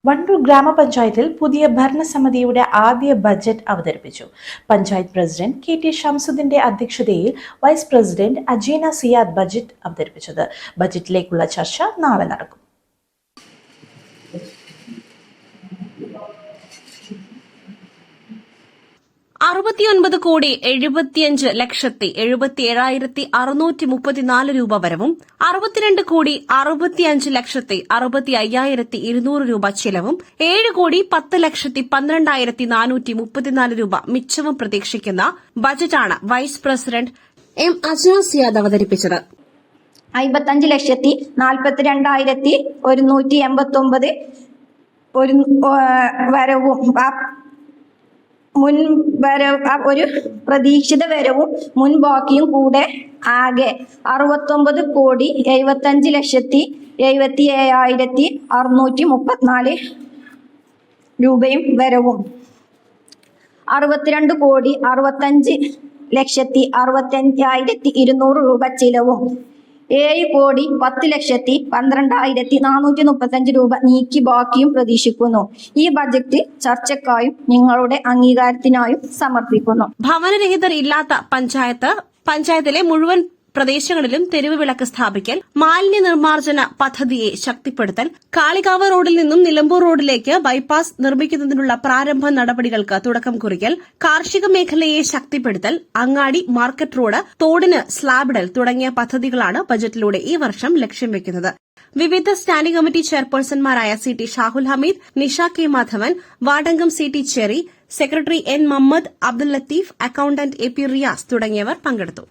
വണ്ടൂർ ഗ്രാമപഞ്ചായത്തിൽ പുതിയ ഭരണസമിതിയുടെ ആദ്യ ബജറ്റ് അവതരിപ്പിച്ചു. Panchayat president K T. ഷംസുദ്ദീന്റെ അധ്യക്ഷതയിൽ vice president Ajeena Siyad budget അവതരിപ്പിച്ചത്. ബജറ്റിലേക്കുള്ള ചർച്ച നാളെ നടക്കും. ₹69,75,77,634 വരവും 62,65,65,200 രൂപ ചെലവും 7,10,12,434 രൂപ മിച്ചവും പ്രതീക്ഷിക്കുന്ന ബജറ്റാണ് vice president M Ajna Siyad അവതരിപ്പിച്ചത്. 55,42,189 വരവും ഒരു പ്രതീക്ഷിത വരവും മുൻ ബാക്കിയും കൂടെ ആകെ 69,75,77,634 രൂപയും വരവും 62,65,65,200 രൂപ ചിലവും 7,10,12,435 രൂപ നീക്കി ബാക്കിയും പ്രതീക്ഷിക്കുന്നു. ഈ ബജറ്റ് ചർച്ചയ്ക്കായും നിങ്ങളുടെ അംഗീകാരത്തിനായും സമർപ്പിക്കുന്നു. ഭവനരഹിതർ ഇല്ലാത്ത പഞ്ചായത്തിലെ മുഴുവൻ പ്രദേശങ്ങളിലും തെരുവ് വിളക്ക് സ്ഥാപിക്കൽ, മാലിന്യ നിർമ്മാർജ്ജന പദ്ധതിയെ ശക്തിപ്പെടുത്തൽ, കാളികാവ് റോഡിൽ നിന്നും നിലമ്പൂർ റോഡിലേക്ക് ബൈപ്പാസ് നിർമ്മിക്കുന്നതിനുള്ള പ്രാരംഭ നടപടികൾക്ക് തുടക്കം കുറിക്കൽ, കാർഷിക മേഖലയെ ശക്തിപ്പെടുത്തൽ, അങ്ങാടി മാർക്കറ്റ് റോഡ്, തോടിന് സ്ലാബിടൽ തുടങ്ങിയ പദ്ധതികളാണ് ബജറ്റിലൂടെ ഈ വർഷം ലക്ഷ്യം വെക്കുന്നത്. വിവിധ സ്റ്റാൻഡിംഗ് കമ്മിറ്റി ചെയർപേഴ്സൺമാരായ സി.ടി. ഷാഹുൽ ഹമീദ്, നിഷ കെ മാധവൻ, വാർഡംഗം C T. Cherry, secretary N. Muhammad, Abdul Latheef, accountant A P. Riyas തുടങ്ങിയവർ പങ്കെടുത്തു.